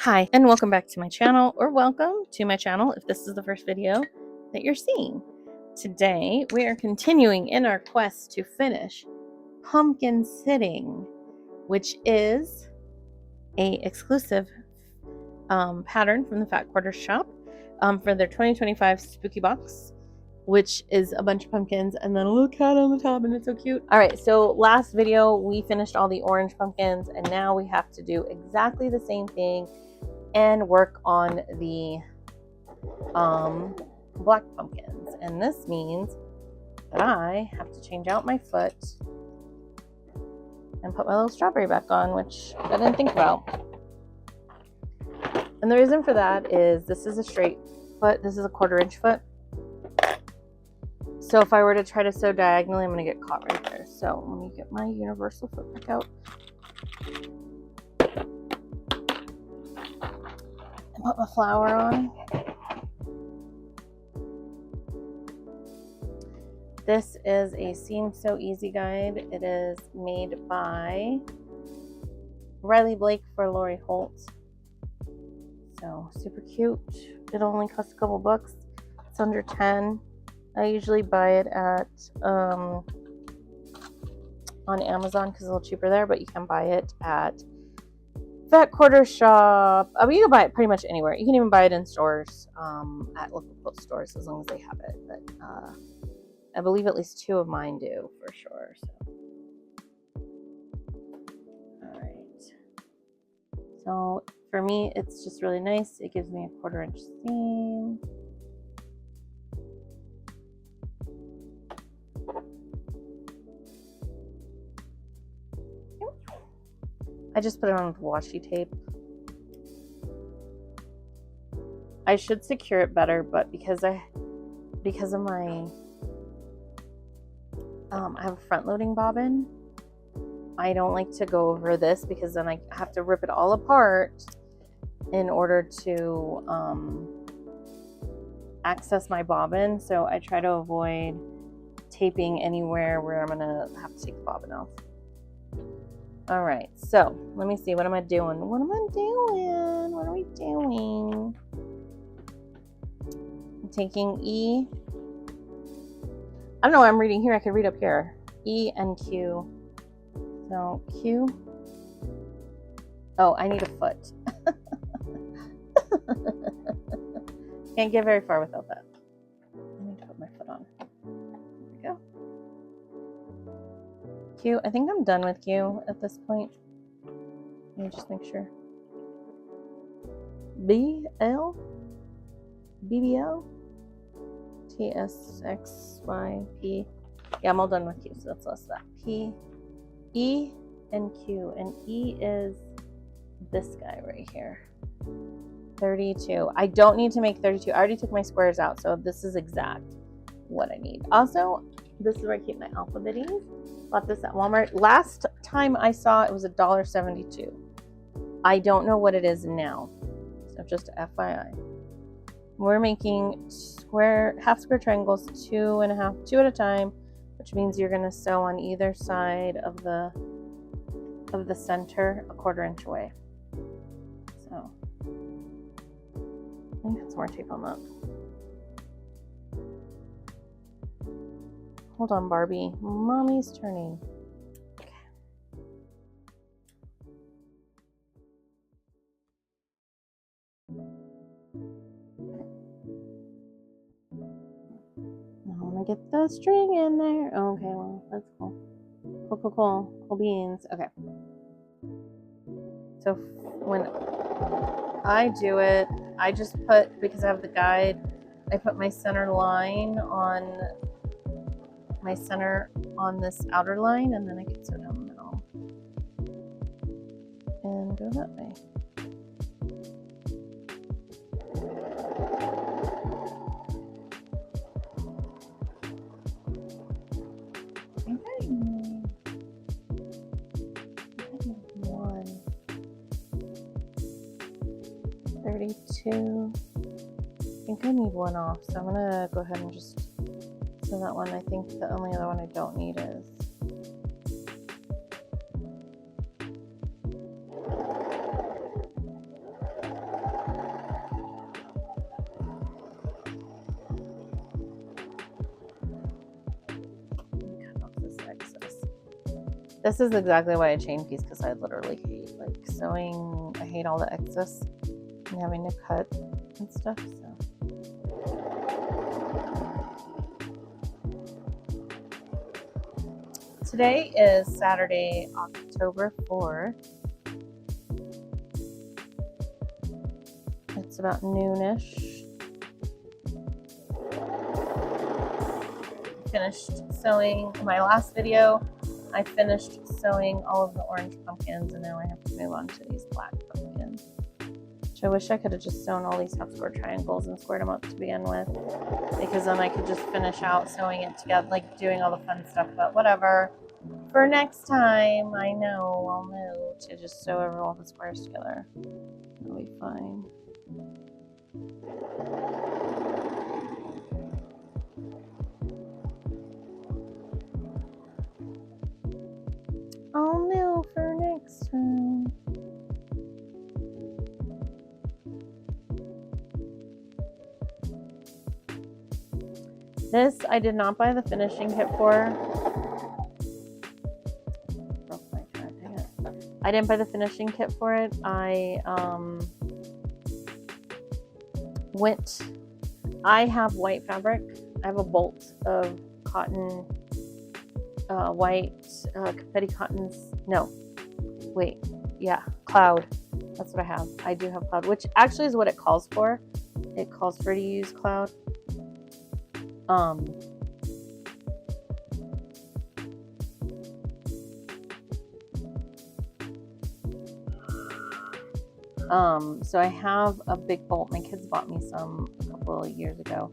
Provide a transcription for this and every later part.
Hi, and welcome back to my channel, or welcome to my channel if this is the first video that you're seeing. Today, we are continuing in our quest to finish Pumpkin Sitting, which is a exclusive pattern from the Fat Quarters shop for their 2025 Spooky Box, which is a bunch of pumpkins and then a little cat on the top, and it's so cute. All right, so last video, we finished all the orange pumpkins, and now we have to do exactly the same thing and work on the black pumpkins. And this means that I have to change out my foot and put my little strawberry back on, which I didn't think about. And the reason for that is this is a straight foot. This is a 1/4 inch foot. So if I were to try to sew diagonally, I'm going to get caught right there. So let me get my universal foot back out and put my flower on. This is a Seam So Easy guide. It is made by Riley Blake for Lori Holt. So super cute. It only costs a couple bucks. It's under 10. I usually buy it at on Amazon because it's a little cheaper there, but you can buy it at Fat Quarters shop. I mean, you can buy it pretty much anywhere. You can even buy it in stores, at local quilt stores, as long as they have it. But I believe at least 2 of mine do for sure. So, all right. So for me, it's just really nice. It gives me a 1/4 inch seam. I just put it on with washi tape. I should secure it better, but because of my I have a front loading bobbin, I don't like to go over this because then I have to rip it all apart in order to access my bobbin. So I try to avoid taping anywhere where I'm gonna have to take the bobbin off. All right, so let me see. What am I doing? What are we doing? I'm taking E. I don't know what I'm reading here. I could read up here. E and Q. So Q. Oh, I need a foot. Can't get very far without that. I need to put my foot on. There we go. Q. I think I'm done with Q at this point. Let me just make sure. B, L, BBL, T, S, X, Y, P. Yeah, I'm all done with Q, so that's less of that. P, E, and Q. And E is this guy right here. 32. I don't need to make 32. I already took my squares out, so this is exact what I need. Also, this is where I keep my alpha bitties. Bought this at Walmart. Last time I saw it was $1.72. I don't know what it is now. So just FYI. We're making half square triangles, 2 at a time, which means you're gonna sew on either side of the center a 1/4 inch away. So I think that's more tape on that. Hold on, Barbie. Mommy's turning. Okay. Now I'm gonna get the string in there. Okay, well, that's cool. Cool beans. Okay. So when I do it, I just put, because I have the guide, I put my center line on this outer line, and then I can sew down the middle and go that way. Okay. 32. I think I need one off, so I'm gonna go ahead and just sew that one. I think the only other one I don't need is This is exactly why I chain piece, because I literally hate like sewing. I hate all the excess and having to cut and stuff. So today is Saturday, October 4th. It's about noonish. Finished sewing my last video. I finished sewing all of the orange pumpkins, and now I have to move on to these black pumpkins. Which I wish I could have just sewn all these half square triangles and squared them up to begin with, because then I could just finish out sewing it together, like doing all the fun stuff. But whatever. For next time, I'll know to just sew all the squares together. That'll be fine. I'll know for next time. This I did not buy the finishing kit for. I didn't buy the finishing kit for it. I have white fabric. I have a bolt of cotton, white confetti cottons. No, wait, yeah, cloud. That's what I have. I do have cloud, which actually is what it calls for. It calls for to use cloud. So I have a big bolt. My kids bought me some a couple of years ago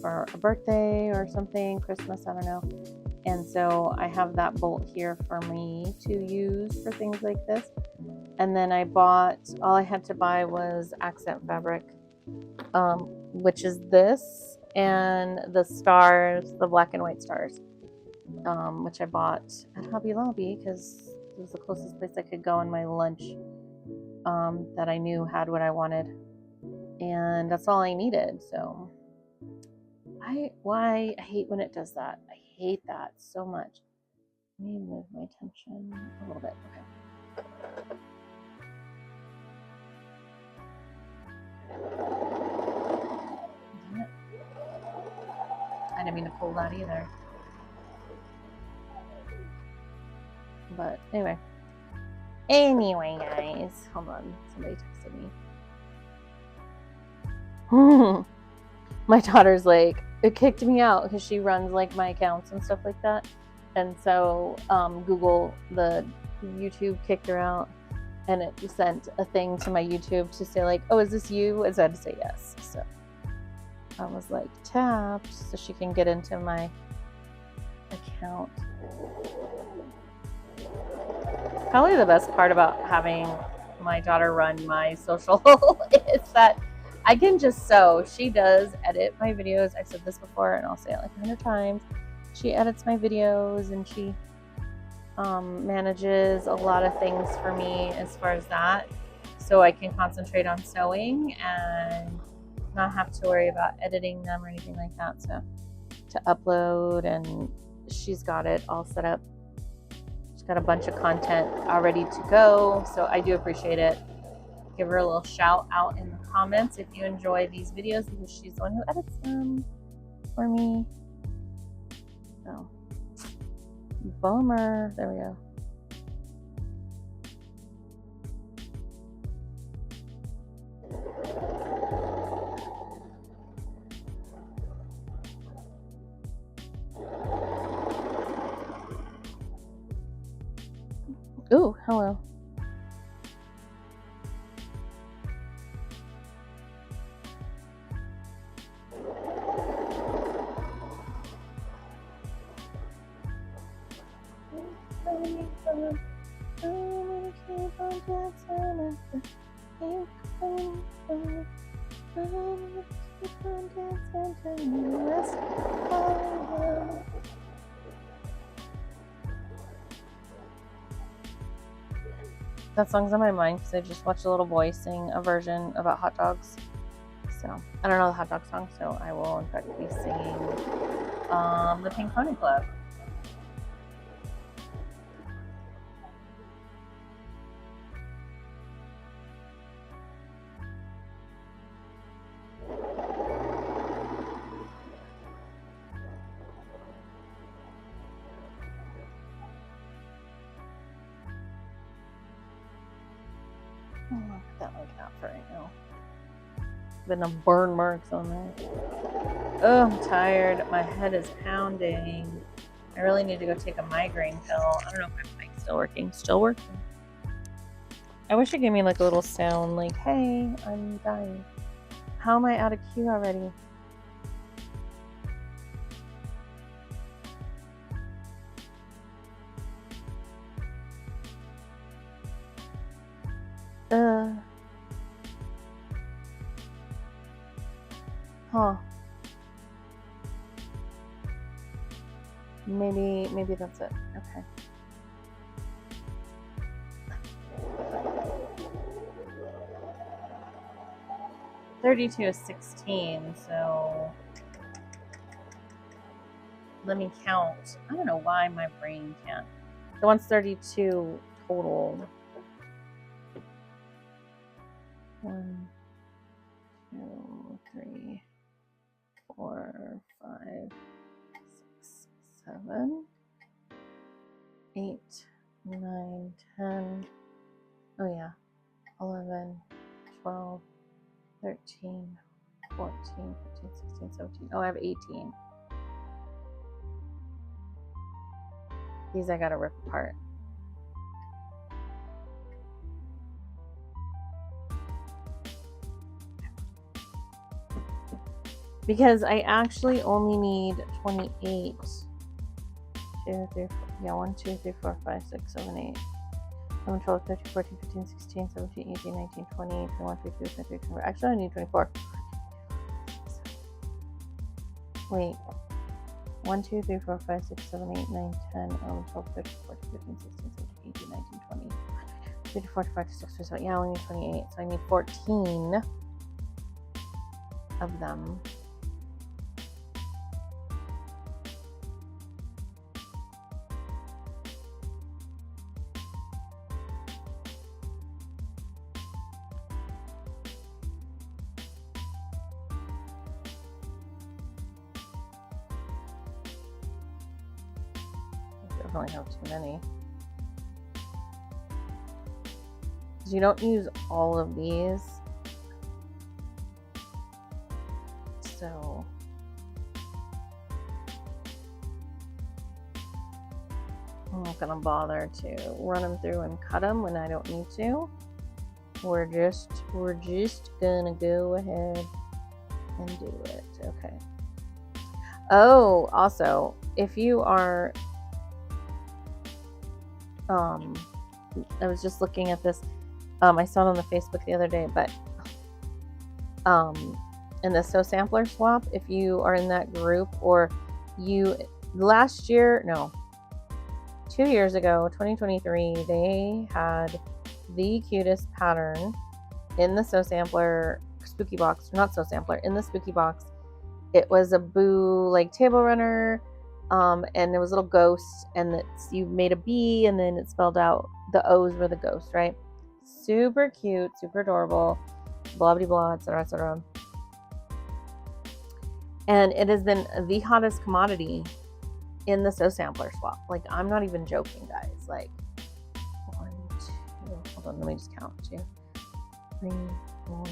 for a birthday or something, Christmas, I don't know. And so I have that bolt here for me to use for things like this. And then I bought, all I had to buy was accent fabric, which is this, and the stars, the black and white stars, which I bought at Hobby Lobby because it was the closest place I could go on my lunch that I knew had what I wanted. And that's all I needed. So I hate when it does that. I hate that so much. Let me move my attention a little bit. Okay. I didn't mean to pull that either. But anyway, guys, hold on. Somebody texted me. My daughter's like, it kicked me out because she runs like my accounts and stuff like that. And so Google, the YouTube kicked her out, and it sent a thing to my YouTube to say like, oh, is this you? And so I had to say yes. So I was like tapped so she can get into my account. Probably the best part about having my daughter run my social is that I can just sew. She does edit my videos. I've said this before and I'll say it like 100 times. She edits my videos and she manages a lot of things for me as far as that. So I can concentrate on sewing and not have to worry about editing them or anything like that. So to upload, and she's got it all set up. She's got a bunch of content all ready to go. So I do appreciate it. Give her a little shout out in the comments if you enjoy these videos, because she's the one who edits them for me. So, bummer. There we go. Ooh, hello. That song's on my mind because I just watched a little boy sing a version about hot dogs. So I don't know the hot dog song, so I will in fact be singing the Pink Pony Club. I'm gonna put that like that for right now. Been no burn marks on there. Oh, I'm tired. My head is pounding. I really need to go take a migraine pill. I don't know if my mic's still working. Still working. I wish it gave me like a little sound like, hey, I'm dying. How am I out of queue already? Huh. Maybe that's it. Okay. $32 is 16, so let me count. I don't know why my brain can't. The one's 32 total. 1, 2, 3, 4, 5, 6, 7, 8, 9, 10. Oh yeah. 11, 12, 13, 14, 15, 16, 17. Oh, I have 18. These I gotta rip apart. Because I actually only need 28. 2, 3, 4, yeah, 1, 2, 3, 4, 5, 6, 7, 8. 11, 12, 13, 14, 15, 16, 17, 18, 19, 20, 21, 22, 23, 24. Actually, I need 24. Wait. 1, 2, 3, 4, 5, 6, 7, 8, 9, 10, 11, 12, 13, 14, 15, 16, 17, 18, 19, 20, 24, 25, 26, 27. Yeah, I only need 28. So I need 14 of them. Definitely have too many. Because you don't use all of these. So I'm not gonna bother to run them through and cut them when I don't need to. We're just gonna go ahead and do it. Okay. Oh, also, if you are I was just looking at this. I saw it on the Facebook the other day, but in the SoSampler swap, if you are in that group, or you last year, no, 2 years ago, 2023, they had the cutest pattern in the SoSampler spooky box, not SoSampler, in the spooky box. It was a Boo like table runner, and there was little ghosts, and it's, you made a B, and then it spelled out the O's were the ghosts, right? Super cute, super adorable, blah blah blah, etc. etc. And it has been the hottest commodity in the SoSampler swap. Like, I'm not even joking, guys. Like, 1, 2, hold on, let me just count. 2, 3, 4,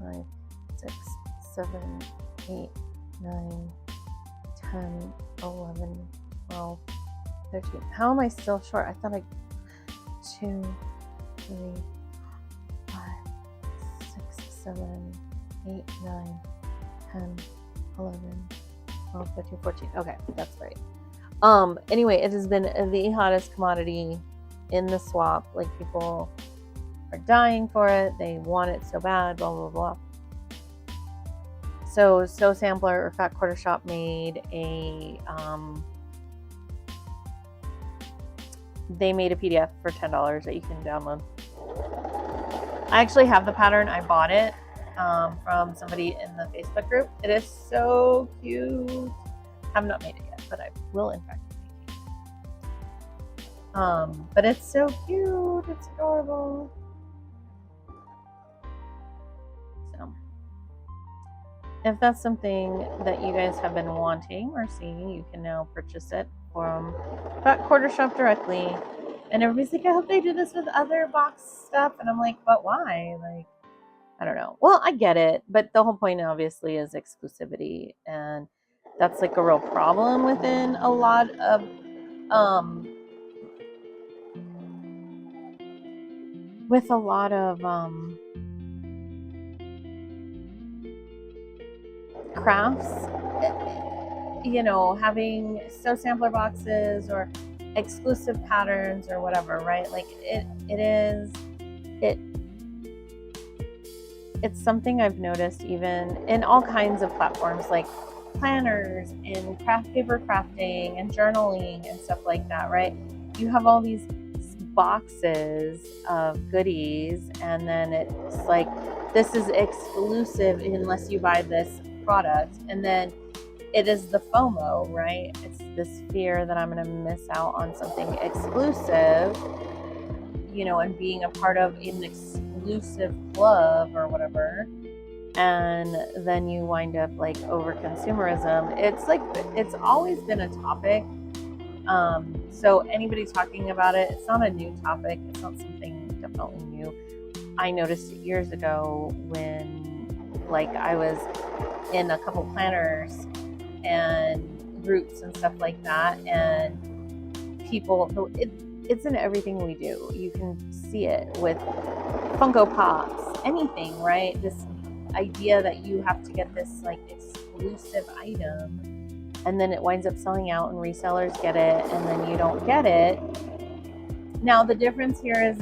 5, 6, 7, 8, 9, 10, 11, 12, 13. How am I still short? I thought 2, 3, 5, 6, 7, 8, 9, 10, 11, 12, 13, 14. Okay, that's right. Anyway, it has been the hottest commodity in the swap. Like, people are dying for it. They want it so bad, blah, blah, blah. So SoSampler or Fat Quarter Shop made a, they made a PDF for $10 that you can download. I actually have the pattern. I bought it from somebody in the Facebook group. It is so cute. I have not made it yet, but I will in fact make it. But it's so cute. It's adorable. So if that's something that you guys have been wanting or seeing, you can now purchase it from Fat Quarter Shop directly. And everybody's like, I hope they do this with other box stuff. And I'm like, but why? Like, I don't know. Well, I get it, but the whole point obviously is exclusivity, and that's like a real problem within a lot of with a lot of crafts, you know, having sampler boxes or exclusive patterns or whatever, right? Like it's something I've noticed even in all kinds of platforms like planners and craft paper crafting and journaling and stuff like that, right? You have all these boxes of goodies, and then it's like, this is exclusive unless you buy this product. And then it is the FOMO, right? It's this fear that I'm going to miss out on something exclusive, you know, and being a part of an exclusive club or whatever. And then you wind up like over consumerism. It's like, it's always been a topic. So anybody talking about it, it's not a new topic. It's not something definitely new. I noticed it years ago when like I was in a couple planners and groups and stuff like that, and people, it's in everything we do. You can see it with Funko Pops, anything, right? This idea that you have to get this like exclusive item, and then it winds up selling out and resellers get it, and then you don't get it. Now the difference here is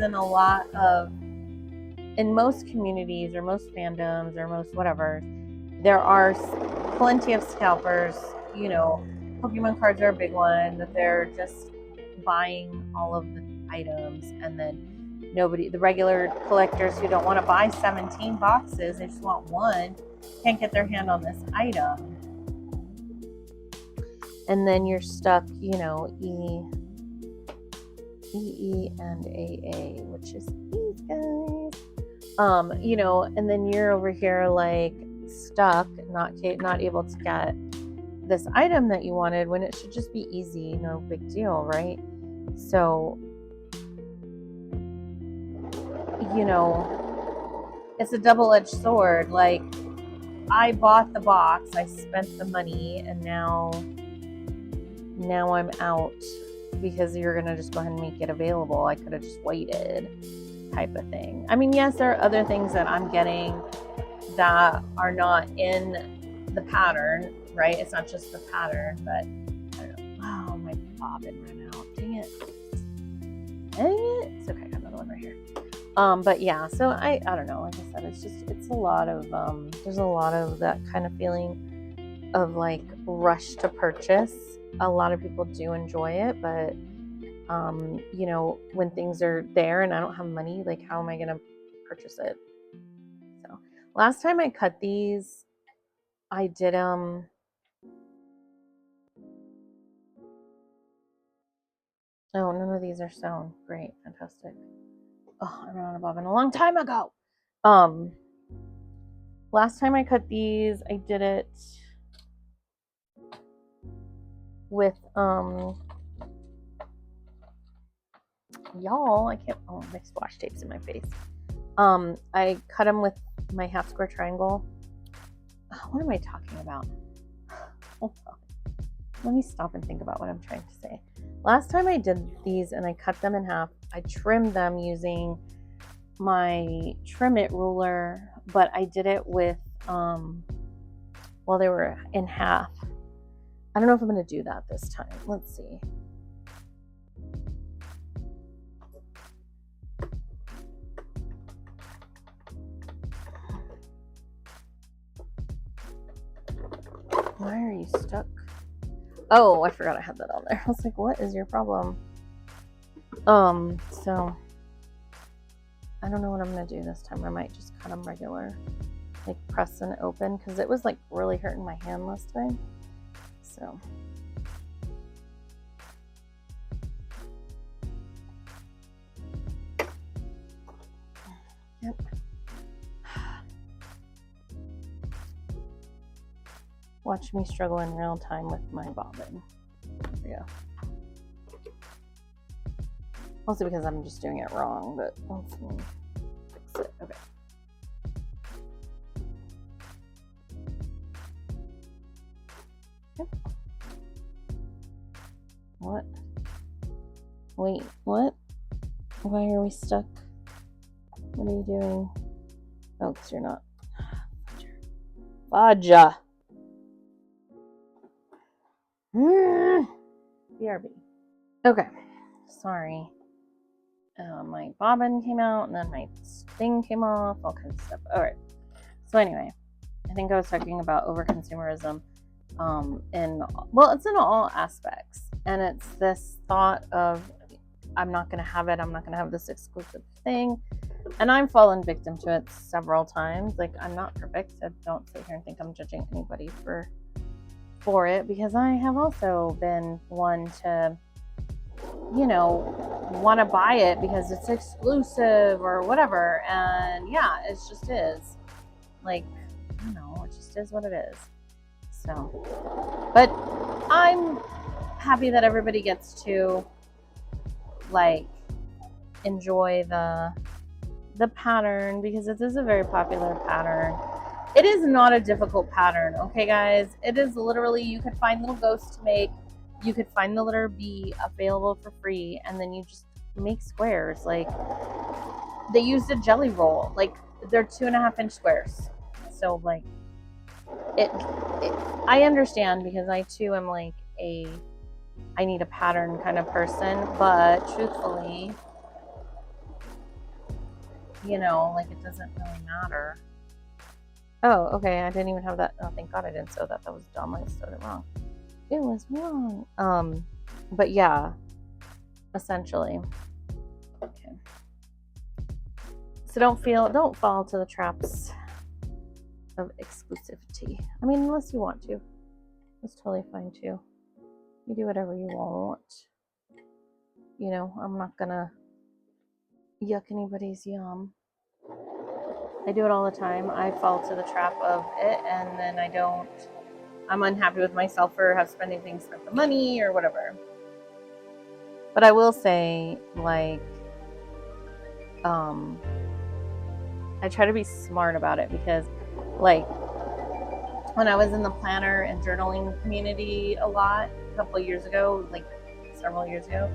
in most communities or most fandoms or most whatever, there are plenty of scalpers, you know. Pokemon cards are a big one, that they're just buying all of the items, and then the regular collectors who don't want to buy 17 boxes, they just want one, can't get their hand on this item. And then you're stuck, you know, EE and AA, which is these guys. You know, and then you're over here like stuck, not able to get this item that you wanted when it should just be easy, no big deal, right? So, you know, it's a double-edged sword. Like, I bought the box, I spent the money, and now I'm out because you're gonna just go ahead and make it available. I could have just waited, type of thing. I mean, yes, there are other things that I'm getting that are not in the pattern, right? It's not just the pattern, but I don't know. Oh, my bobbin ran out. Dang it. It's okay. I got another one right here. But yeah, so I don't know. Like I said, it's a lot of there's a lot of that kind of feeling of like rush to purchase. A lot of people do enjoy it, but you know, when things are there and I don't have money, like how am I gonna purchase it? So last time I cut these, I did oh, none of these are sewn. Great, fantastic. Oh, I ran out of bobbin a long time ago. Last time I cut these, I did it with y'all, I can't, oh, my squash tape's in my face. I cut them with my half square triangle. What am I talking about? Hold on. Let me stop and think about what I'm trying to say. Last time I did these and I cut them in half, I trimmed them using my Trim It ruler, but I did it with, well, they were in half. I don't know if I'm going to do that this time. Let's see. Why are you stuck? Oh, I forgot I had that on there. I was like, what is your problem? So I don't know what I'm going to do this time. I might just cut them regular, like press and open, because it was like really hurting my hand last time. So yep. Watch me struggle in real time with my bobbin. There we go. Mostly because I'm just doing it wrong, but let's fix it. Okay. What? Wait, what? Why are we stuck? What are you doing? Oh, because you're not. Faja. BRB. Okay. Sorry. My bobbin came out, and then my thing came off, all kinds of stuff. All right. So anyway, I think I was talking about overconsumerism. And well, it's in all aspects, and it's this thought of I'm not going to have it. I'm not going to have this exclusive thing. And I've fallen victim to it several times. Like, I'm not perfect, so don't sit here and think I'm judging anybody for it, because I have also been one to, want to buy it because it's exclusive or whatever. And yeah, it just is. Like, I don't know, it just is what it is. So, but I'm happy that everybody gets to, like, enjoy the pattern, because it is a very popular pattern. It is not a difficult pattern, okay, guys? It is literally, you could find little ghosts to make. You could find the letter B available for free, and then you just make squares. Like, they used a jelly roll. Like, they're 2.5-inch squares. So, like, I understand, because I too am like I need a pattern kind of person, but truthfully, like, it doesn't really matter. Oh, okay, I didn't even have that. Oh, thank God I didn't sew that. That was dumb. I sewed it wrong. It was wrong. But yeah, essentially. Okay. So don't fall to the traps of exclusivity. I mean, unless you want to. That's totally fine too. You do whatever you want. I'm not gonna yuck anybody's yum. I do it all the time. I fall to the trap of it, and then I'm unhappy with myself for spent the money or whatever. But I will say, like, I try to be smart about it, because, like, when I was in the planner and journaling community a lot a couple of years ago, like several years ago,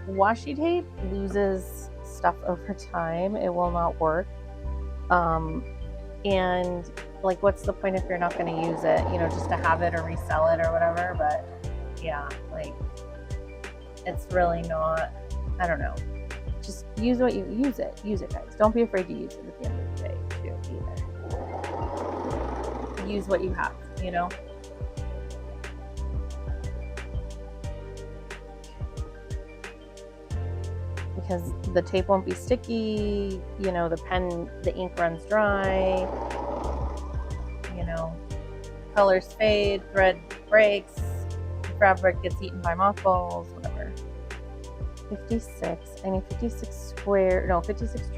washi tape loses stuff over time. It will not work. And, like, what's the point if you're not going to use it, just to have it or resell it or whatever. But yeah, like, it's really not, I don't know. Just use it. Use it, guys. Don't be afraid to use it at the end of the day, too, either. Use what you have, Because the tape won't be sticky, the ink runs dry, colors fade, thread breaks, fabric gets eaten by mothballs, whatever. 56. I need 56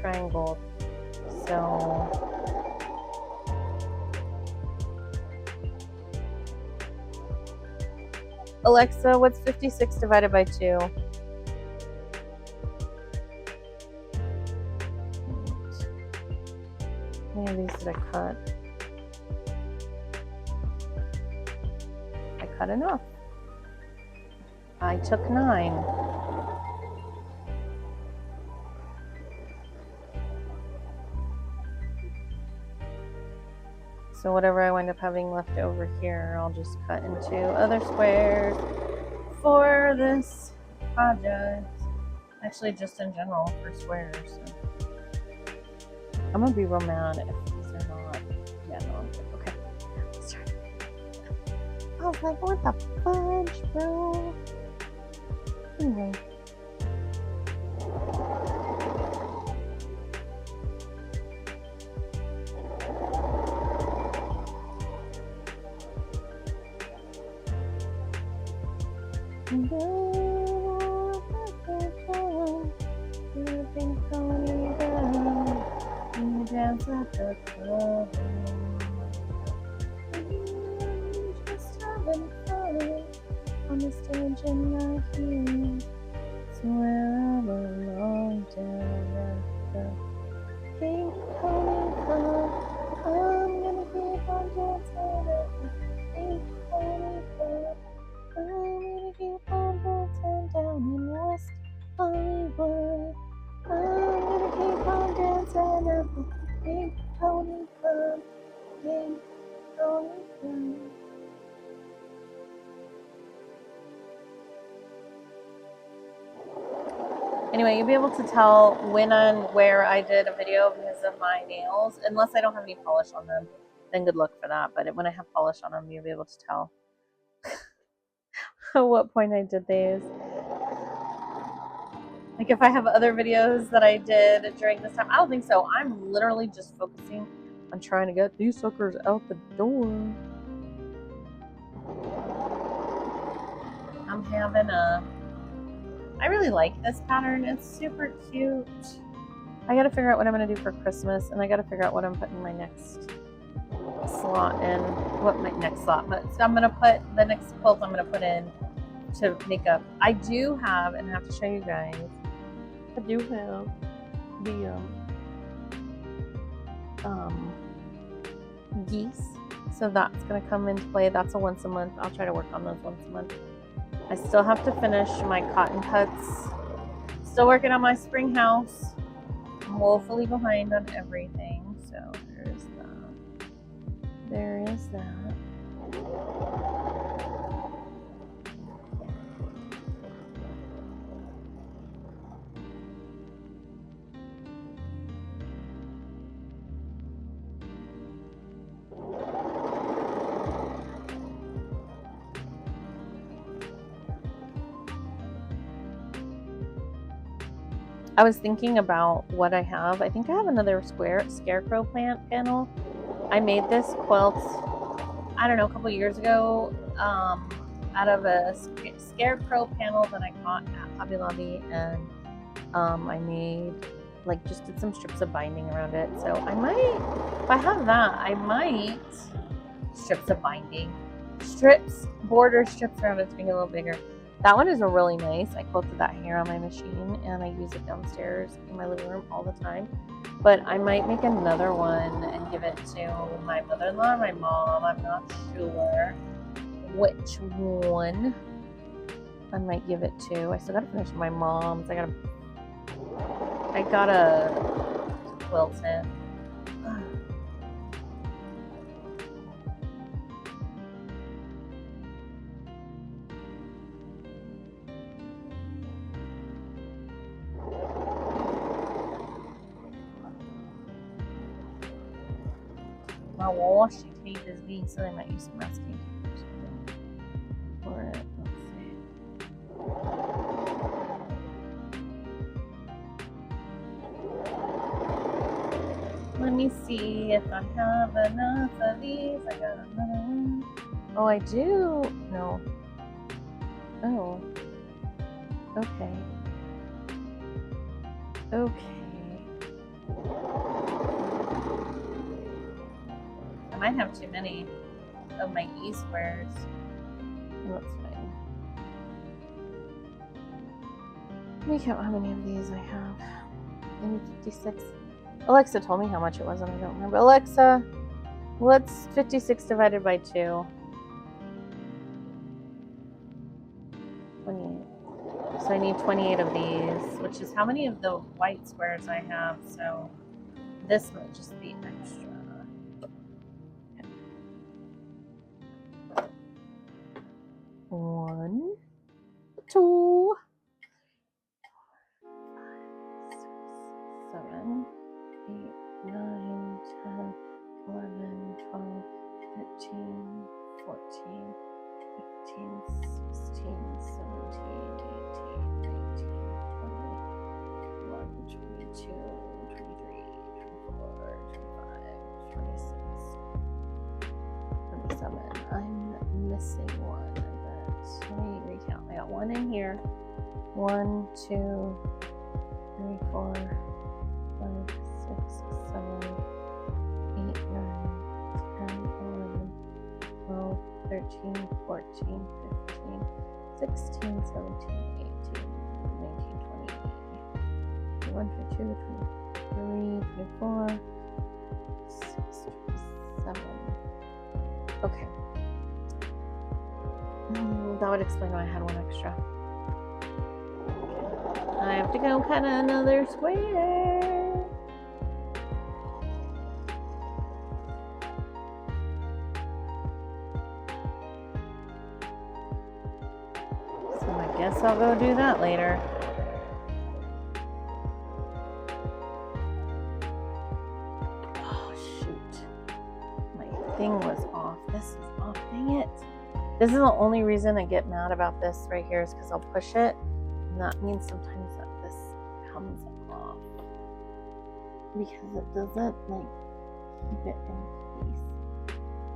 triangle. So Alexa, what's 56 divided by 2? How many of these did I cut? I cut enough. I took 9. So whatever I wind up having left over here, I'll just cut into other squares for this project. Actually, just in general for squares. So. I'm gonna be real mad if these are not. Yeah, no, I'm good. Okay. Sorry. I was like, what the fudge, bro? Anyway. Dance at the club. Just having fun on the stage and not here. So where I belong down at the pink pony club. I'm gonna keep on dancing at the pink pony club. I'm gonna keep on dancing down in West Hollywood. I'm gonna keep on dancing at the pink pony club. Pink pony club. Anyway, you'll be able to tell when and where I did a video because of my nails. Unless I don't have any polish on them, then good luck for that. But when I have polish on them, you'll be able to tell at what point I did these. Like if I have other videos that I did during this time, I don't think so. I'm literally just focusing on trying to get these suckers out the door. I'm having I really like this pattern. It's super cute. I gotta figure out what I'm gonna do for Christmas, and I gotta figure out what I'm putting my next slot in. What my next slot, but I'm gonna put the next quilt I'm gonna put in to make up. I do have, and I have to show you guys. I do have the geese, so that's gonna come into play. That's a once a month. I'll try to work on those once a month. I still have to finish my cotton cuts. Still working on my spring house. I'm woefully behind on everything. So there's that. There is that. I was thinking about what I have. I think I have another scarecrow plant panel. I made this quilt, I don't know, a couple years ago out of a scarecrow panel that I got at Hobby Lobby, and I made, like, just did some strips of binding around it. So I might, if I have that, I might, strips of binding, border strips around it to make it a little bigger. That one is really nice. I quilted that here on my machine, and I use it downstairs in my living room all the time. But I might make another one and give it to my mother-in-law or my mom. I'm not sure which one I might give it to. I still gotta finish my mom's. I gotta quilt it. My washi tape is being silly. I might use some masking tape or something for it. Let's see. Let me see if I have enough of these. I got another one. Oh, I do? No. Oh. Okay. Okay. I might have too many of my E-squares. That's fine. Let me count how many of these I have. I need 56. Alexa told me how much it was, and I don't remember. Alexa, what's 56 divided by 2? 28. So I need 28 of these, which is how many of the white squares I have. So this might just be extra. 1, 2, 7, 8, 9, 10, 11, 12, 13, 14, 15, 16, 17, 18, 19, 20, 21, 22, 23, 24, 25, 26, 27. I'm missing one. Let me recount. I got one in here. 1, 2, 3, 4, 5, 6, 7, 8, 9, 10, 11, 12, 13, 14, 15, 16, 17, 18, 19, 21, 22, 23, 24, 26, 27. Okay. That would explain why I had one extra. I have to go cut another square. So I guess I'll go do that later. Oh, shoot. My thing was off. This is off. Dang it. This is the only reason I get mad about this right here is because I'll push it. And that means sometimes that this comes off. Because it doesn't, like, keep it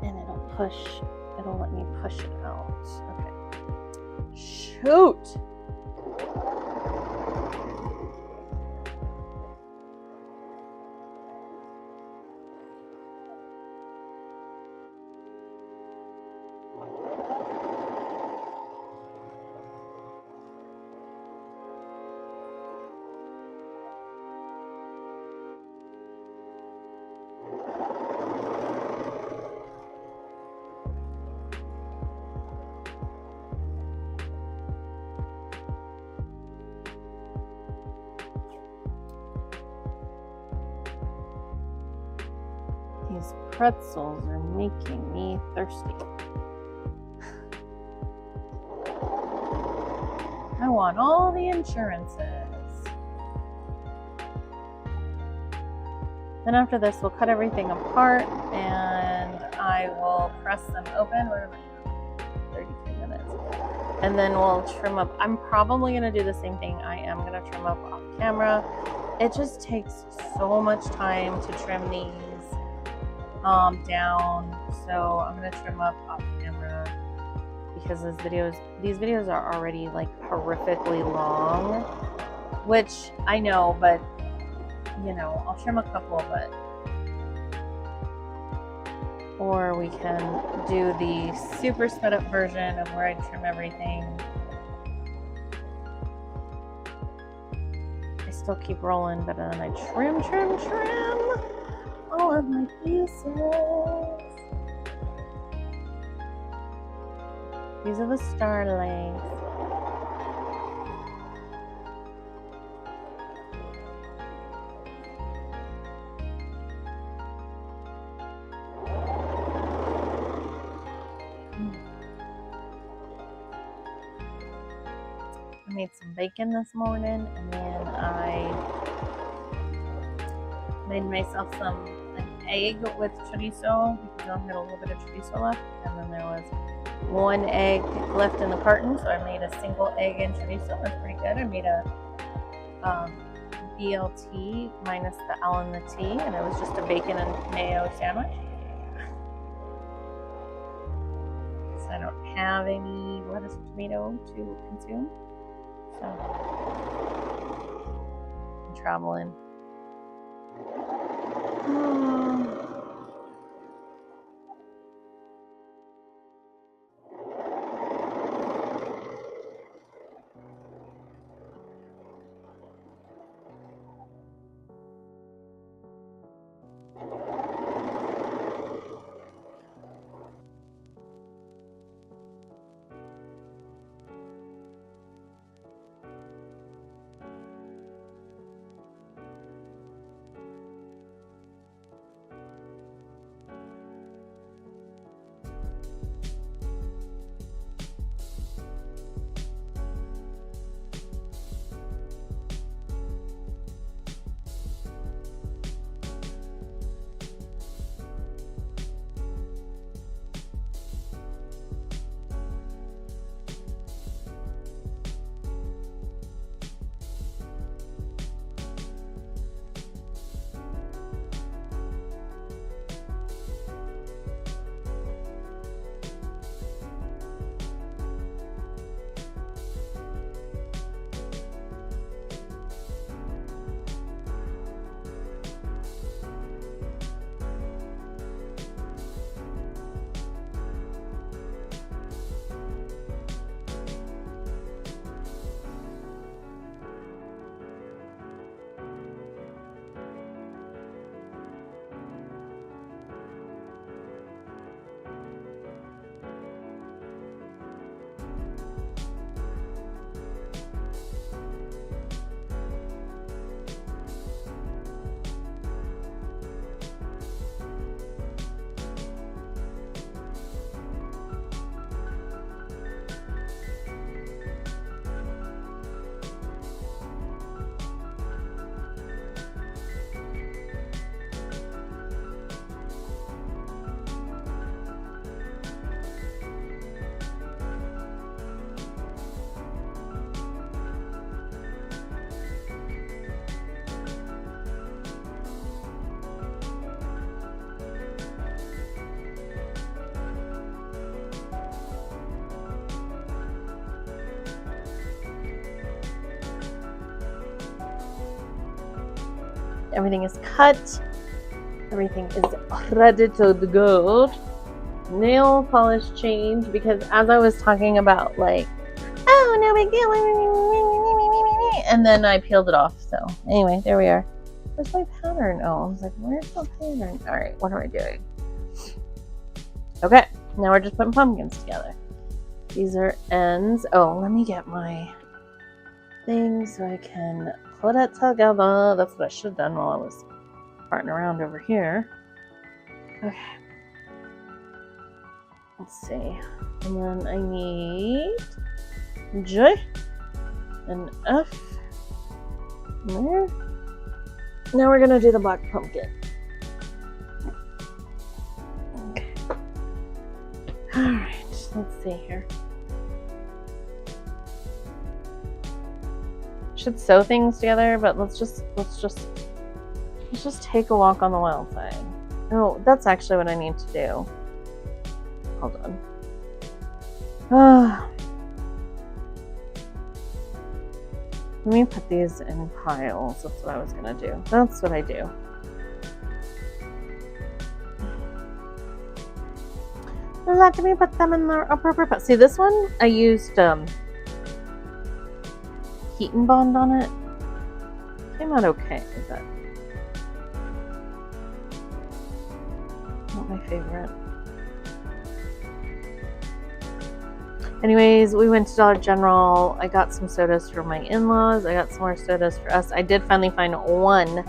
in place. And it'll let me push it out. Okay. Shoot! These pretzels are making me thirsty. I want all the insurances. Then after this, we'll cut everything apart and I will press them open. Where am I? 33 minutes. And then we'll trim up. I'm probably going to do the same thing. I am going to trim up off camera. It just takes so much time to trim these down. So I'm going to trim up off camera because these videos are already like horrifically long, which I know, but you know, I'll trim a couple, but or we can do the super sped up version of where I trim everything. I still keep rolling, but then I trim all of my pieces. These are the starlings. I made some bacon this morning, and then I made myself an egg with chorizo because I had a little bit of chorizo left, and then there was one egg left in the carton, so I made a single egg and chorizo. That's pretty good. I made a BLT minus the L and the T, and it was just a bacon and mayo sandwich. So I don't have any lettuce or tomato to consume. So I'm traveling. Everything is cut. Everything is ready to go. Nail polish change, because as I was talking about, like, oh, no big deal, and then I peeled it off. So anyway, there we are. Where's my pattern? Oh, I was like, where's the pattern? All right, what am I doing? Okay, now we're just putting pumpkins together. These are ends. Oh, let me get my thing so I can put it together. That's what I should have done while I was farting around over here. Okay. Let's see. And then I need J and F. There. Now we're gonna do the black pumpkin. Okay. Alright, let's see here. Should sew things together, but let's just take a walk on the wild side. Oh, that's actually what I need to do. Hold on. Let me put these in piles. That's what I was gonna do. That's what I do. Let me put them in the appropriate pot. See, this one I used heat and bond on it. Came out okay, but not my favorite. Anyways, we went to Dollar General. I got some sodas for my in-laws. I got some more sodas for us. I did finally find one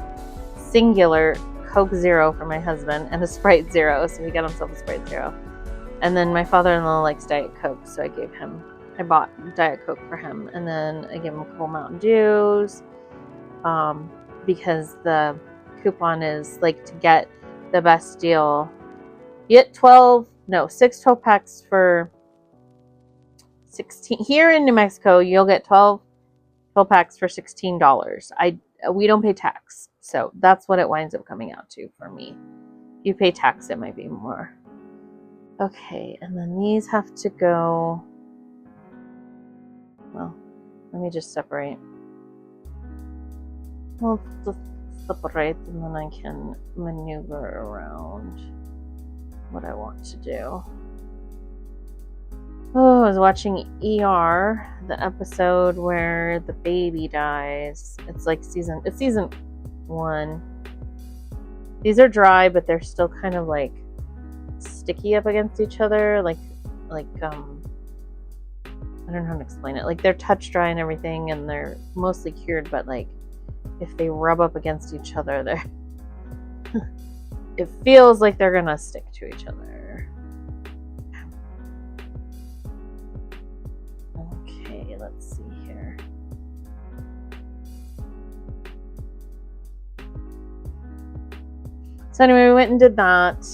singular Coke Zero for my husband and a Sprite Zero, so he got himself a Sprite Zero. And then my father-in-law likes Diet Coke, so I bought Diet Coke for him. And then I gave him a couple Mountain Dews, because the coupon is like to get the best deal. You get 6 12 packs for 16. Here in New Mexico, you'll get 12 packs for $16. We don't pay tax, so that's what it winds up coming out to for me. If you pay tax, it might be more. Okay, and then these have to go. Well, let me just separate. I'll just separate, and then I can maneuver around what I want to do. Oh, I was watching ER, the episode where the baby dies. It's season 1. These are dry, but they're still kind of like sticky up against each other. Like I don't know how to explain it. Like they're touch dry and everything, and they're mostly cured, but like if they rub up against each other, they're it feels like they're gonna stick to each other. Okay, let's see here. So anyway, we went and did that,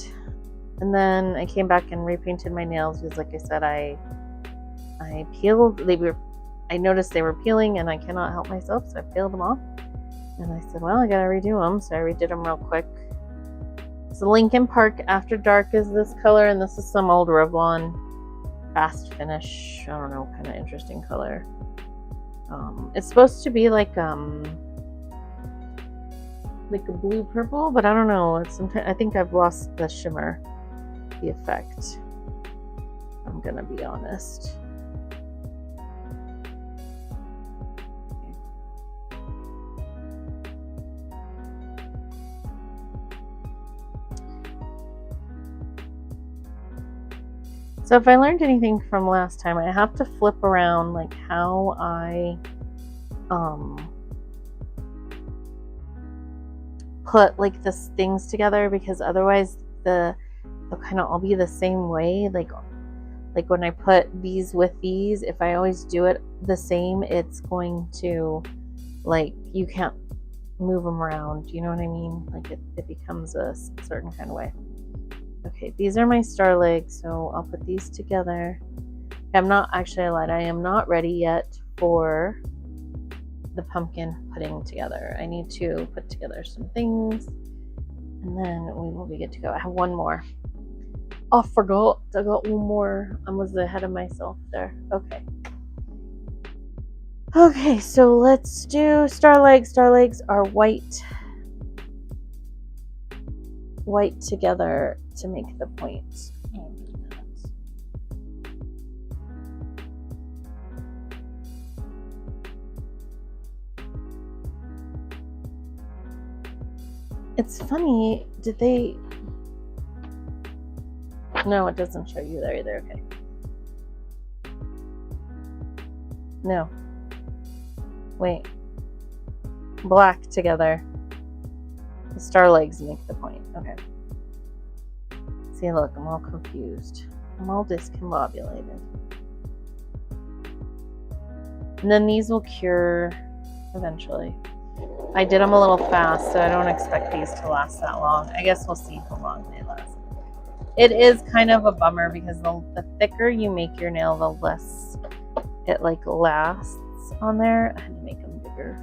and then I came back and repainted my nails because, like I said, I peeled. I noticed they were peeling, and I cannot help myself, so I peeled them off. And I said, well, I gotta redo them, so I redid them real quick. So Lincoln Park After Dark is this color, and this is some old Revlon fast finish. I don't know, kind of interesting color. It's supposed to be like a blue purple, but I don't know. I think I've lost the shimmer, the effect. I'm gonna be honest. So if I learned anything from last time, I have to flip around like how I put like the things together, because otherwise they'll kind of all be the same way. Like when I put these with these, if I always do it the same, it's going to, like, you can't move them around. You know what I mean? Like it becomes a certain kind of way. Okay, these are my star legs, so I'll put these together. I'm not, actually I lied, I am not ready yet for the pumpkin putting together. I need to put together some things, and then we will be good to go. I have one more. Oh, I forgot. I got one more. I was ahead of myself there. Okay. Okay, so let's do star legs. Star legs are white white together to make the point. I'll do that. It's funny, did they... No, it doesn't show you there either, okay. No. Wait. Black together. The star legs make the point, okay. See, look, I'm all confused. I'm all discombobulated. And then these will cure eventually. I did them a little fast, so I don't expect these to last that long. I guess we'll see how long they last. It is kind of a bummer because the thicker you make your nail, the less it like lasts on there. I had to make them bigger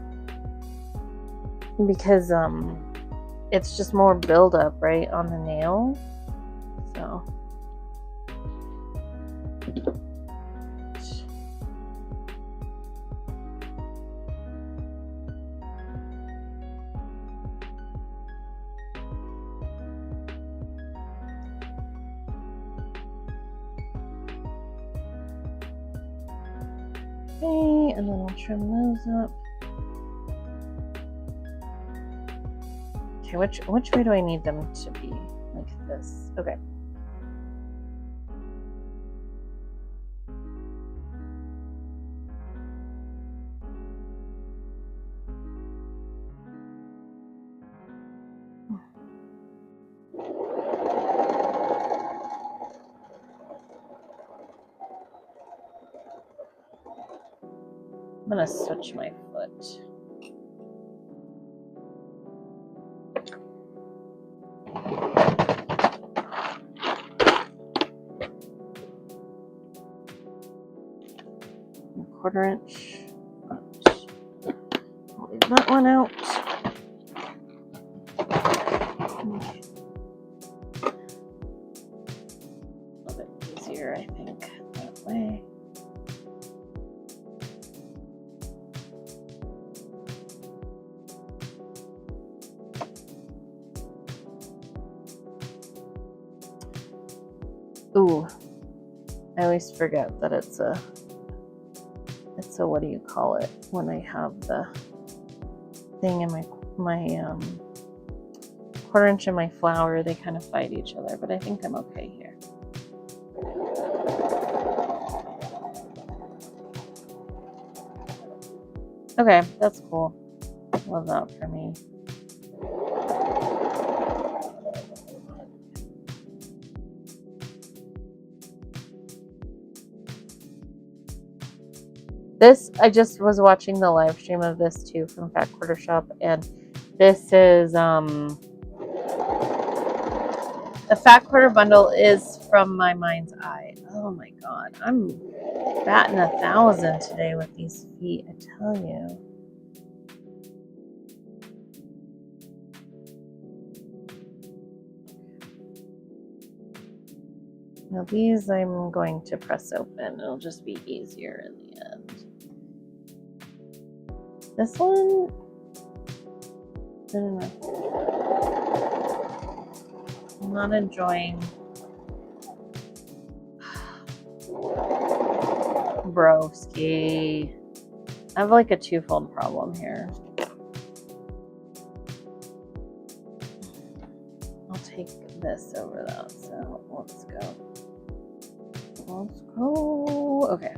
because it's just more buildup, right, on the nail. So okay, and then I'll trim those up. Okay, which way do I need them to be? Like this. Okay. I'm gonna switch my foot. Quarter inch. I'll leave that one out. Okay. A little bit easier, I think, that way. Ooh, I always forget that it's a what do you call it when I have the thing in my quarter inch and my flower, they kind of fight each other, but I think I'm okay here. Okay, that's cool. Love that for me. This, I just was watching the live stream of this too from Fat Quarter Shop, and this is the Fat Quarter bundle is from My Mind's Eye. Oh my god, I'm batting 1,000 today with these feet, I tell you. Now these I'm going to press open. It'll just be easier in the end. This one, I don't know. I'm not enjoying Broski. I have like a twofold problem here. I'll take this over that, so let's go. Let's go. Okay.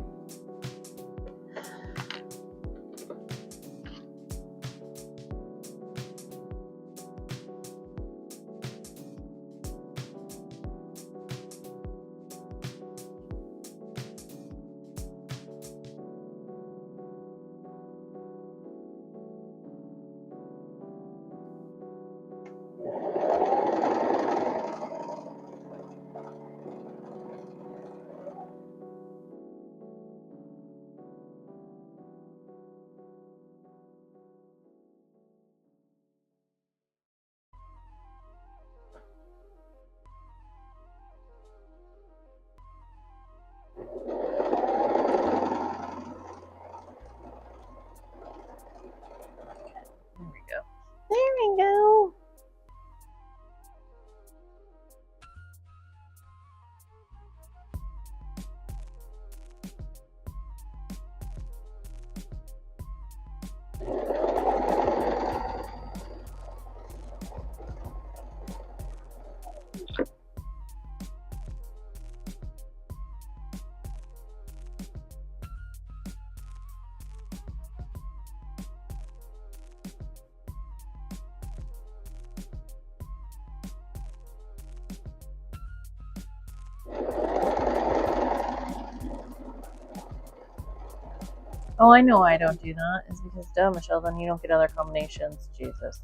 Oh, I know I don't do that. It's because, duh, Michelle, then you don't get other combinations. Jesus.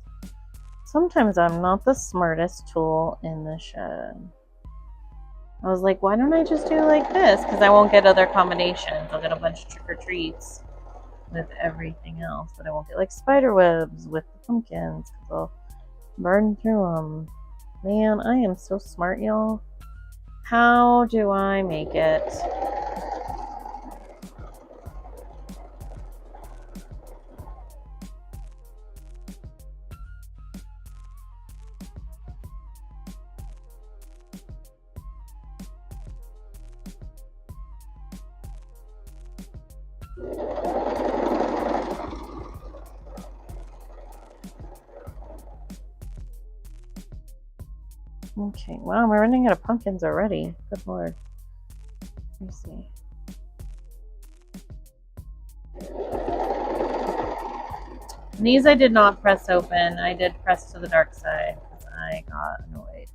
Sometimes I'm not the smartest tool in the shed. I was like, why don't I just do like this? Because I won't get other combinations. I'll get a bunch of trick-or-treats with everything else, but I won't get like spider webs with the pumpkins because I'll burn through them. Man, I am so smart, y'all. How do I make it? Okay, wow, we're running out of pumpkins already. Good lord. Let me see. And these I did not press open. I did press to the dark side because I got annoyed.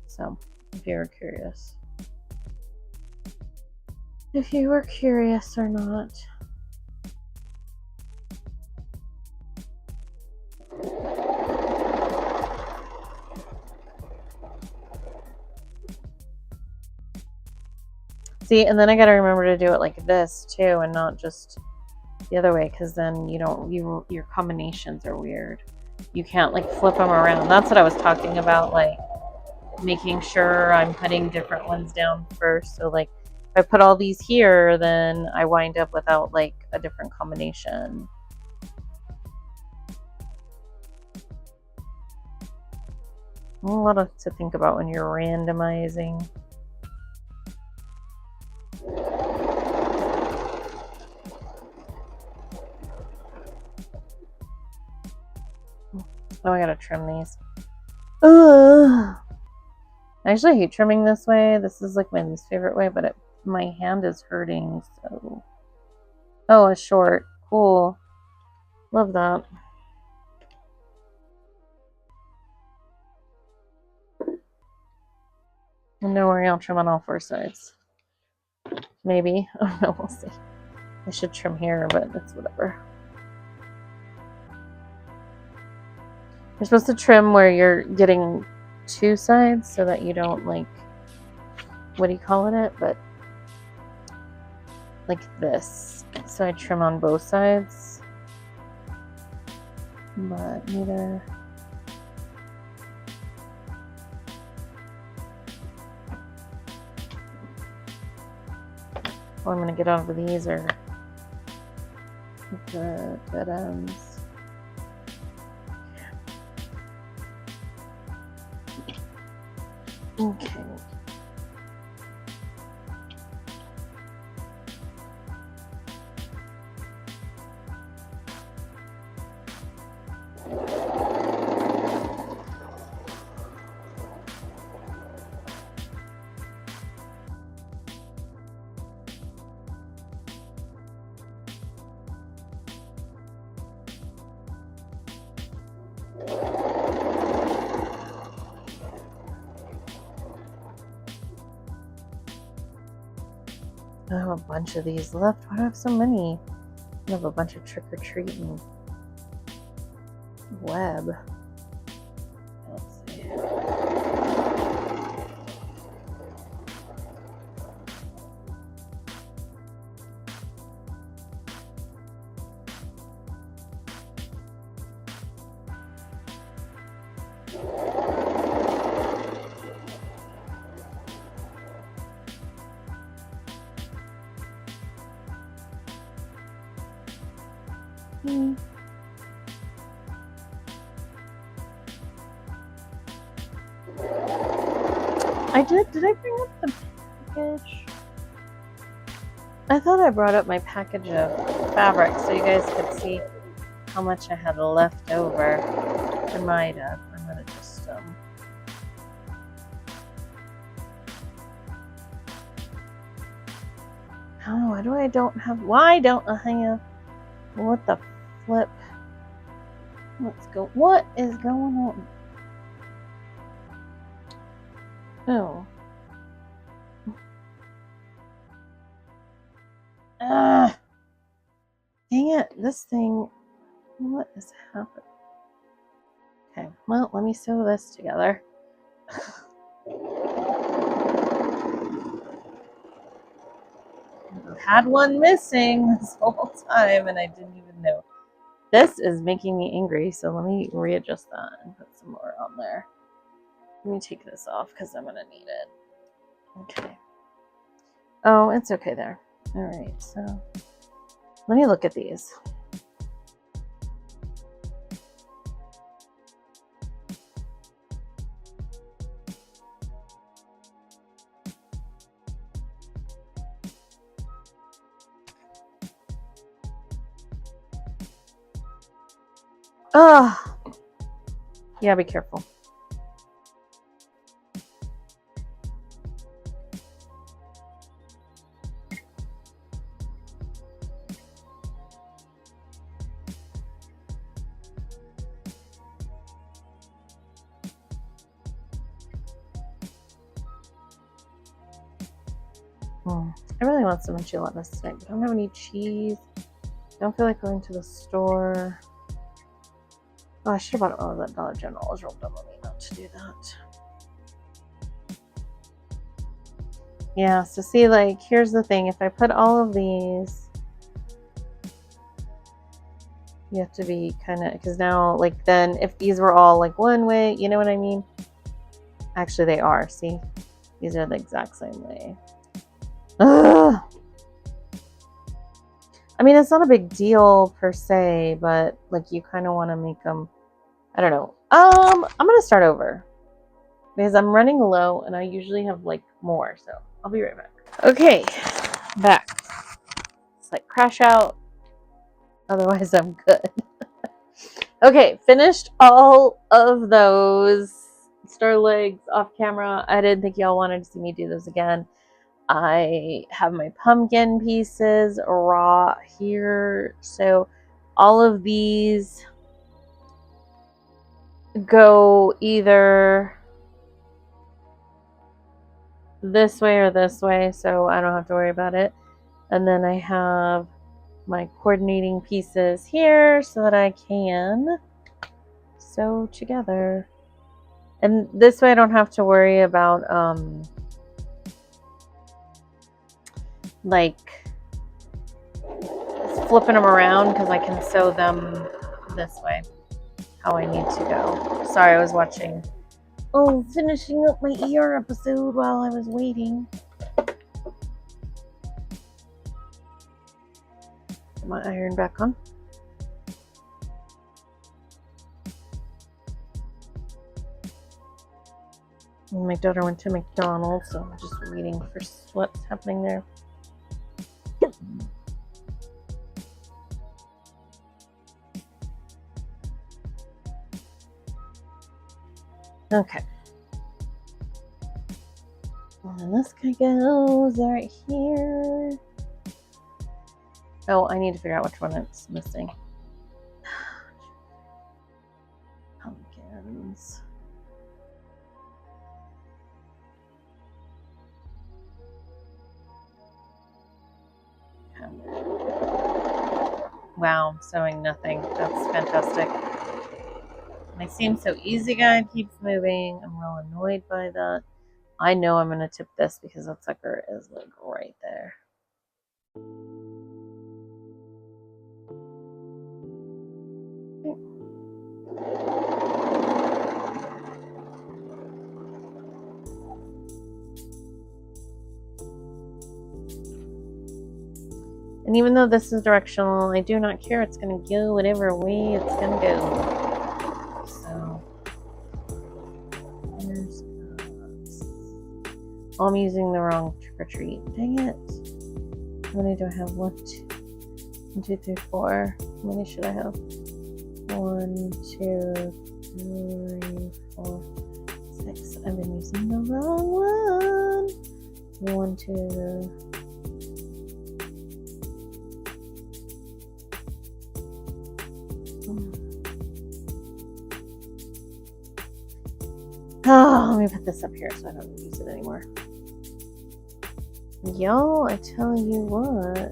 So, if you were curious. If you were curious or not. See, and then I gotta remember to do it like this too, and not just the other way, because then your combinations are weird. You can't like flip them around. That's what I was talking about, like making sure I'm putting different ones down first. So like if I put all these here, then I wind up without like a different combination. A lot to think about when you're randomizing. Oh, I gotta trim these. Ugh. I actually hate trimming this way. This is like my least favorite way, but my hand is hurting, so. Oh, a short. Cool. Love that. And don't worry, I'll trim on all four sides. Maybe. Oh no, we'll see. I should trim here, but it's whatever. You're supposed to trim where you're getting two sides so that you don't like, what do you call it? But like this. So I trim on both sides. But neither. All I'm going to get out of these are the dead ends. Okay. I have a bunch of these left. Why do I have so many? I have a bunch of trick-or-treating web. Let's see. Did I bring up the package? I thought I brought up my package of fabric so you guys could see how much I had left over. I might have. I'm gonna just oh, why don't I have what the flip? Let's go. What is going on? Oh. can't. This thing. What is happening? Okay, well, let me sew this together. I had one missing this whole time and I didn't even know. This is making me angry, so let me readjust that and put some more on there. Let me take this off because I'm going to need it. Okay. Oh, it's okay there. All right, so let me look at these. Oh, yeah, be careful. I really want some enchiladas tonight, but I don't have any cheese. I don't feel like going to the store. Oh, I should have bought all of that Dollar General. I was real dumb of me not to do that. Yeah, so see, like, here's the thing. If I put all of these, you have to be kind of, because now, like, then if these were all like one way, you know what I mean? Actually, they are. See, these are the exact same way. Ugh. I mean, it's not a big deal per se, but like you kind of want to make them, I don't know. I'm going to start over because I'm running low and I usually have like more. So I'll be right back. Okay, back. It's like crash out. Otherwise I'm good. Okay, finished all of those star legs off camera. I didn't think y'all wanted to see me do those again. I have my pumpkin pieces raw here. So all of these go either this way or this way, so I don't have to worry about it. And then I have my coordinating pieces here so that I can sew together. And this way I don't have to worry about like flipping them around because I can sew them this way how I need to go. Sorry, I was watching finishing up my ER episode while I was waiting. Put my iron back on. My daughter went to McDonald's, so I'm just waiting for what's happening there. Okay. And this guy goes right here. Oh, I need to figure out which one it's missing. Pumpkins. Wow, I'm sewing nothing. That's fantastic. My seam so easy guide keeps moving. I'm real annoyed by that. I know I'm going to tip this because that sucker is like right there. And even though this is directional, I do not care. It's going to go whatever way it's going to go. So, here's I'm using the wrong trick or treat. Dang it. How many do I have? 1, 2, 3, 4. How many should I have? 1, 2, 3, 4, 6. I've been using the wrong one. 1, 2. Oh, let me put this up here so I don't use it anymore. Y'all, I tell you what.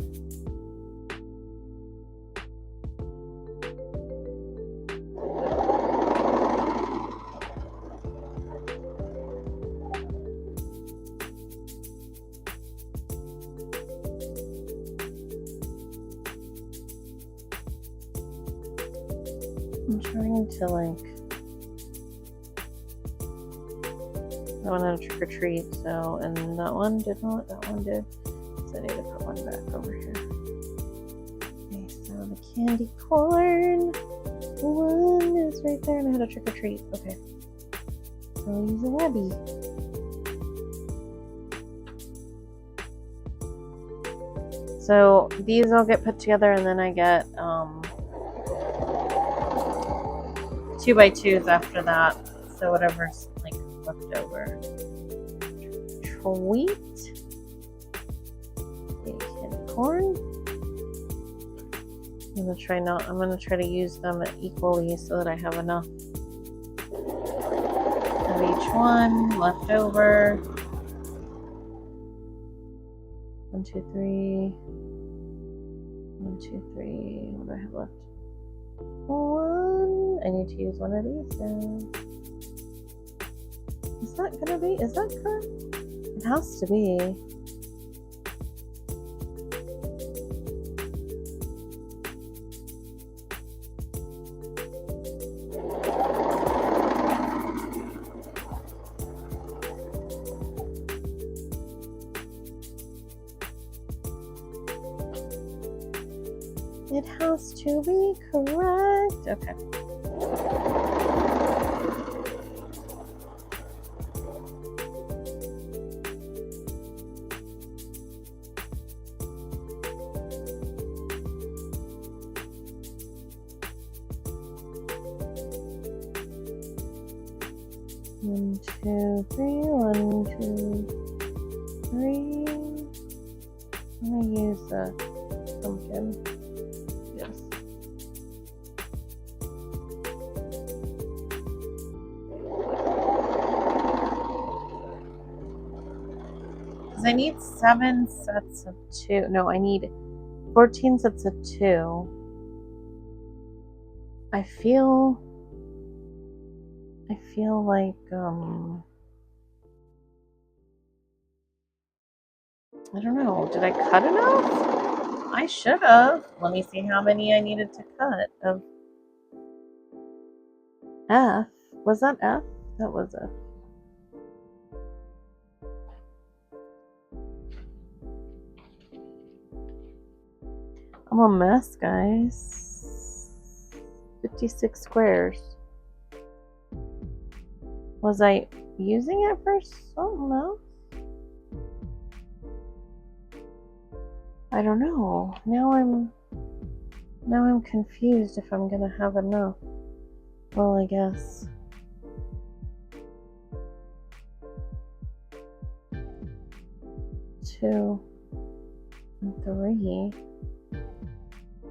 I'm trying to like. That one had a trick or treat, so, and that one did not, that one did. So I need to put one back over here. Okay, so the candy corn one is right there, and I had a trick or treat. Okay. So I'll use a Webby. So these all get put together, and then I get 2x2s after that. So whatever's like left over. Treat. Candy corn. I'm gonna try to use them equally so that I have enough of each one left over. 1, 2, 3. 1, 2, 3. What do I have left? 1. I need to use one of these now. Is that correct? It has to be. It has to be correct. Okay. One, two, three. 1, 2, 3. I'm gonna use the pumpkin. Yes. Because I need 7 sets of 2. No, I need 14 sets of 2. I feel like I don't know. Did I cut enough? I should have. Let me see how many I needed to cut of F. Was that F? That was F. I'm a mess, guys. 56 squares. Was I using it for something else? I don't know. Now I'm confused if I'm gonna have enough. Well, I guess. Two and 3.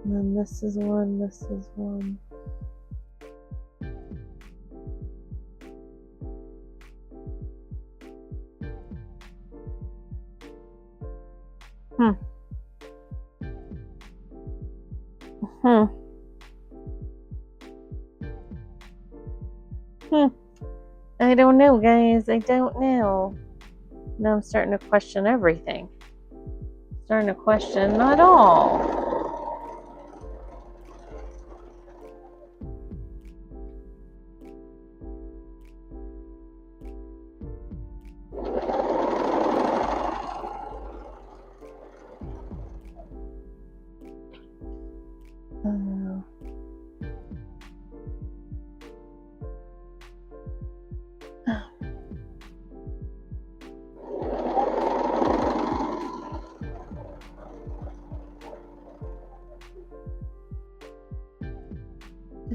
And then this is 1, this is 1. I don't know, guys. I don't know. Now I'm starting to question everything. Starting to question not all.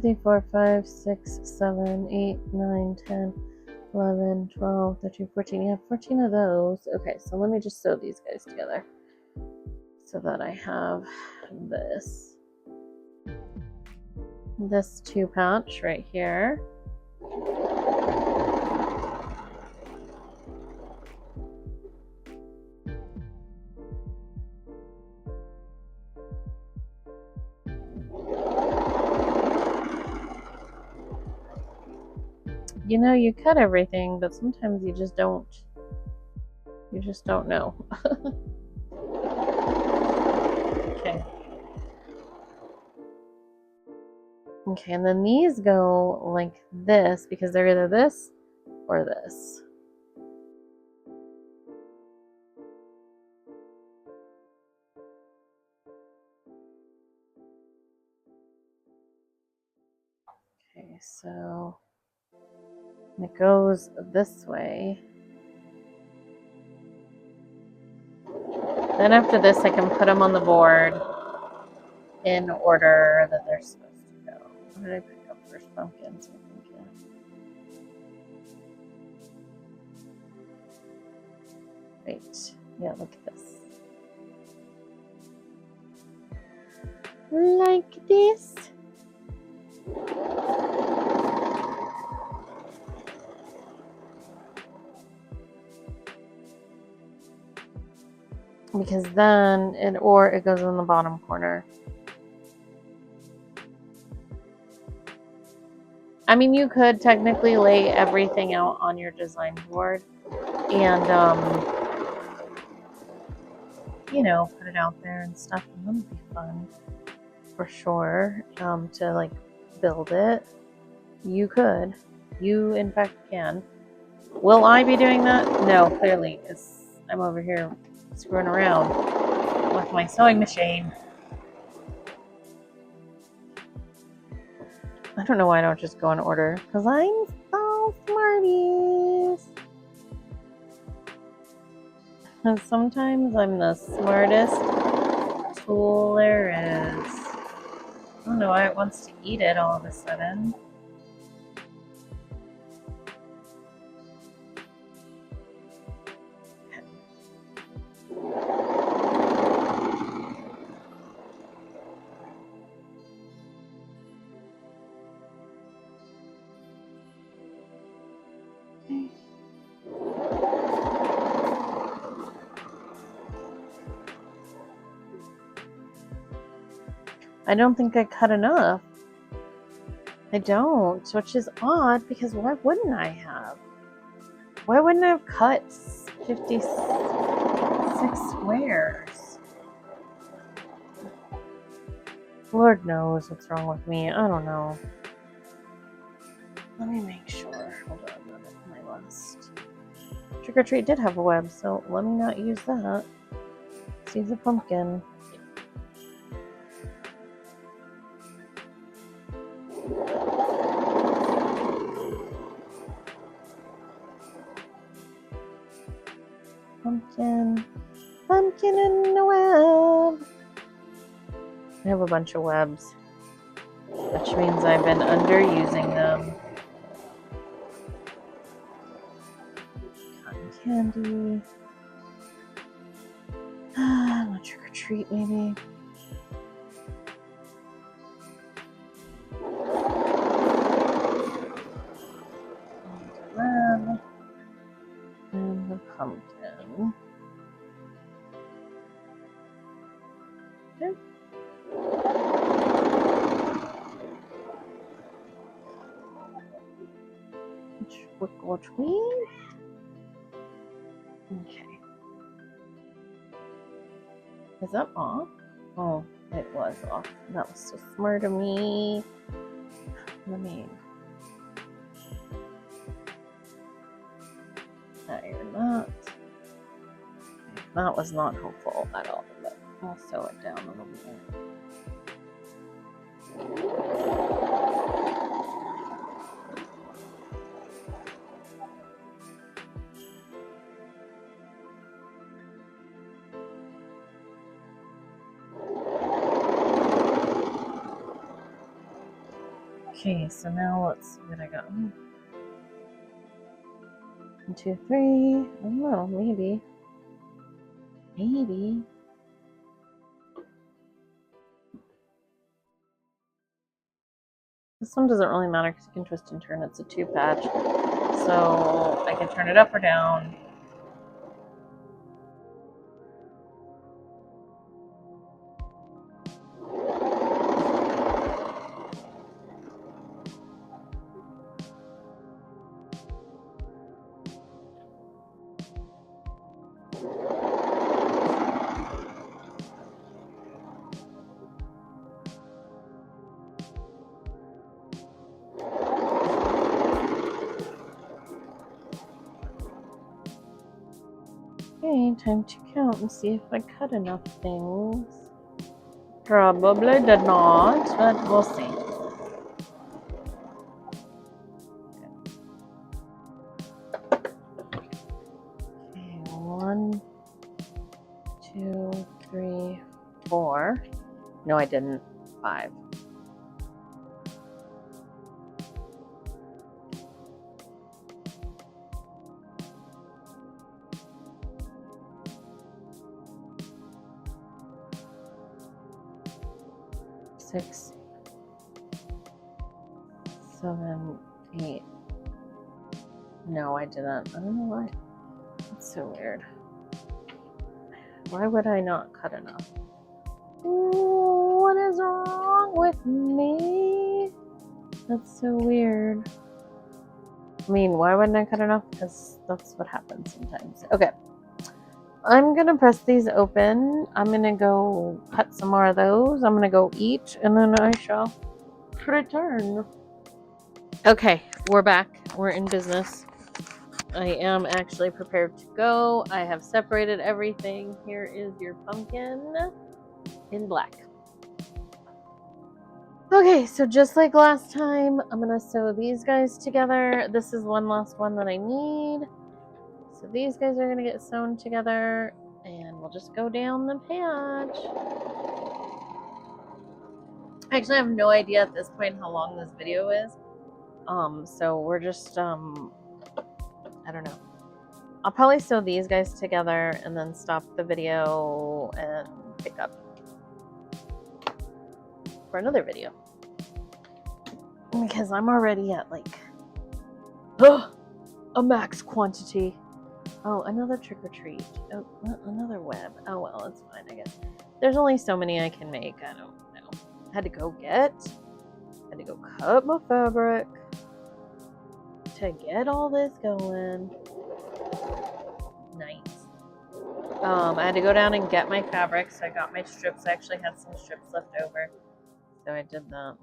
Three, 4, 5, 6, 7, 8, 9, 10, 11, 12, 13, 14. Yeah, 14 of those. Okay, so let me just sew these guys together so that I have this 2 pouch right here. You know, you cut everything, but sometimes you just don't. You just don't know. Okay. Okay, and then these go like this because they're either this or this. Okay, so it goes this way. Then after this, I can put them on the board in order that they're supposed to go. What did I pick up first? Pumpkins, I think, yeah. Wait, yeah, look at this. Like this. Because then it goes in the bottom corner. I mean, you could technically lay everything out on your design board and you know, put it out there and stuff, and that would be fun for sure. To like build it. You could. You in fact can. Will I be doing that? No, clearly, because I'm over here screwing around with my sewing machine. I don't know why I don't just go in order, because I'm so smarties. And sometimes I'm the smartest tool there is. I don't know why it wants to eat it all of a sudden. I don't think I cut enough. I don't, which is odd because why wouldn't I have? Why wouldn't I have cut 56 squares? Lord knows what's wrong with me. I don't know. Let me make sure. Hold on, my list. Trick or Treat did have a web, so let me not use that. Let's use a pumpkin. Pumpkin in the web. I have a bunch of webs, which means I've been underusing them. Cotton candy. A Trick or Treat, maybe. Web and the pumpkin. Okay. Twinkle tweet. Okay. Is that off? Oh, it was off. That was so smart of me. Let me iron that. That was not helpful at all, but I'll sew it down a little bit. Okay, so now let's see what I got. 1, 2, 3. I don't know, maybe. Maybe. This one doesn't really matter because you can twist and turn. It's a 2 patch. So I can turn it up or down. time to count and see if I cut enough things. Probably did not, but we'll see. Okay, 1, 2, 3, 4. No, I didn't. 5. Six, 7, 8. No, I didn't. I don't know why. That's so weird. Why would I not cut enough? What is wrong with me? That's so weird. I mean, why wouldn't I cut enough? Because that's what happens sometimes. Okay. I'm going to press these open. I'm going to go cut some more of those. I'm going to go eat, and then I shall return. Okay, we're back. We're in business. I am actually prepared to go. I have separated everything. Here is your pumpkin in black. Okay, so just like last time, I'm going to sew these guys together. This is one last one that I need. So these guys are going to get sewn together, and we'll just go down the patch. I actually have no idea at this point how long this video is. So we're just, I don't know. I'll probably sew these guys together and then stop the video and pick up for another video. Because I'm already at like, a max quantity. Oh, another trick or treat. Oh, another web. Oh, well, it's fine, I guess. There's only so many I can make. I don't know. Had to go cut my fabric to get all this going. Nice. I had to go down and get my fabric, so I got my strips. I actually had some strips left over, so I did that.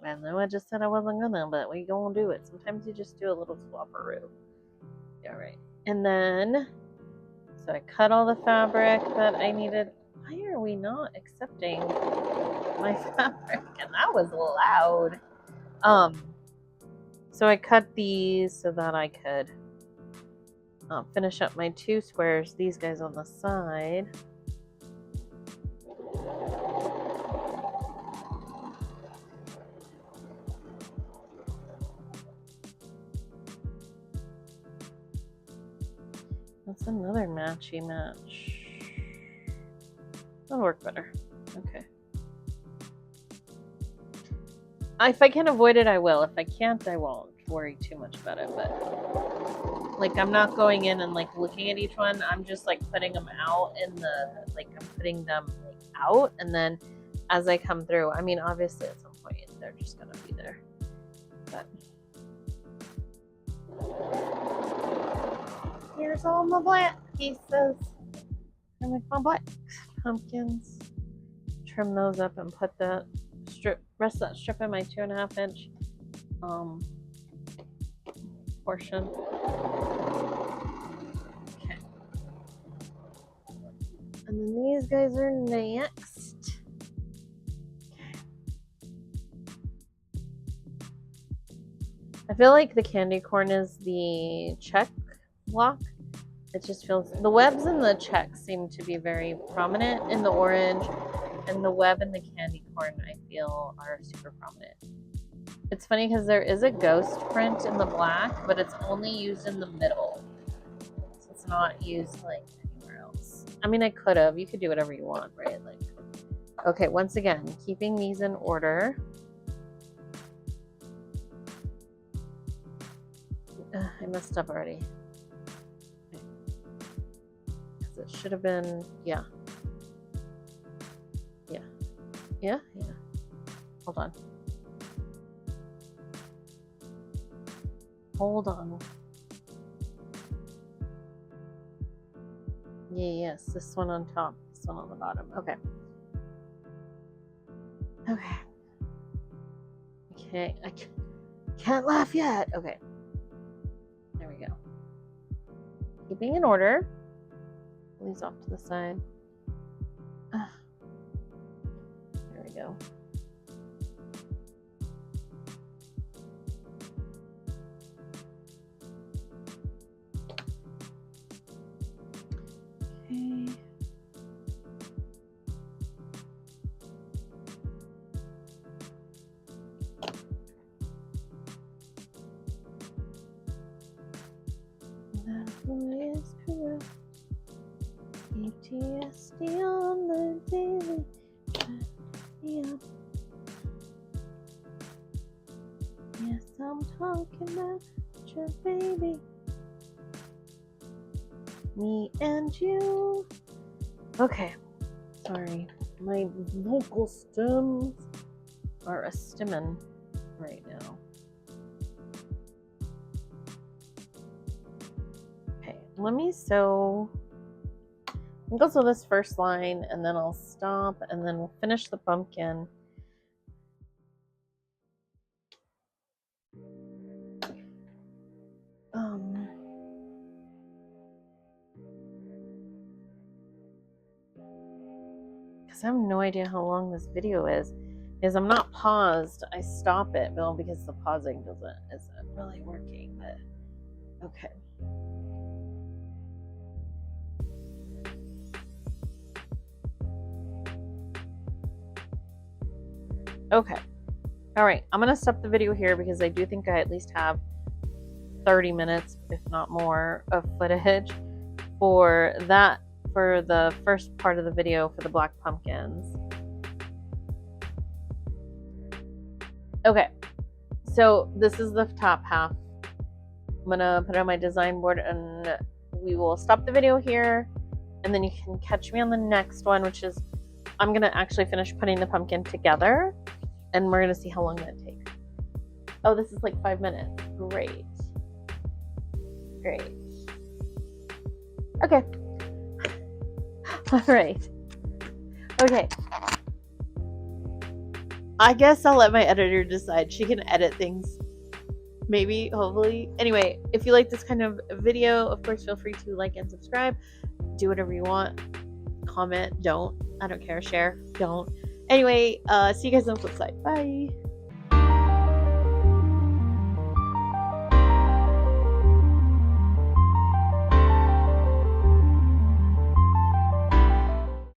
And then I just said I wasn't gonna, but we gonna do it. Sometimes you just do a little swapperoo. Yeah, right. And then, so I cut all the fabric that I needed. Why are we not accepting my fabric? And that was loud. So I cut these so that I could finish up my 2 squares, these guys on the side. That's another matchy match. That'll work better. Okay. If I can avoid it, I will. If I can't, I won't worry too much about it. But like, I'm not going in and like looking at each one. I'm just like putting them out in the, like, I'm putting them like out, and then as I come through, I mean, obviously at some point they're just gonna be there. But here's all my black pieces. And like my black pumpkins. Trim those up and put that rest of that strip in my 2.5 inch portion. Okay. And then these guys are next. Okay. I feel like the candy corn is the check block. It just feels, the webs and the checks seem to be very prominent in the orange, and the web and the candy corn I feel are super prominent. It's funny because there is a ghost print in the black, but it's only used in the middle. So it's not used like anywhere else. I mean, I could have. You could do whatever you want, right? Like, okay, once again, keeping these in order. I messed up already. Okay. Because it should have been, yeah. Yeah. Hold on. Yes, this one on top, this one on the bottom. Okay. I can't laugh yet. Okay. There we go. Keeping in order. These off to the side. There we go. Okay. That boy is correct. PTSD on the daily. Yeah. Yes, I'm talking about your baby. Me and you. Okay. Sorry. My vocal stems are a stimmin' right now. Okay, let me sew. I'll sew this first line and then I'll stop and then we'll finish the pumpkin. Because I have no idea how long this video is. Because I'm not paused, I stop it, well, because the pausing isn't really working, but okay. Okay. All right, I'm going to stop the video here because I do think I at least have 30 minutes, if not more, of footage for that, for the first part of the video for the black pumpkins. Okay, so this is the top half. I'm going to put it on my design board and we will stop the video here and then you can catch me on the next one, which is I'm going to actually finish putting the pumpkin together and we're going to see how long that takes. Oh, this is like 5 minutes. Great. Okay. All right. Okay. I guess I'll let my editor decide. She can edit things. Maybe, hopefully. Anyway, if you like this kind of video, of course, feel free to like and subscribe. Do whatever you want. Comment. Don't. I don't care. Share. Don't. Anyway, see you guys on the flip side. Bye.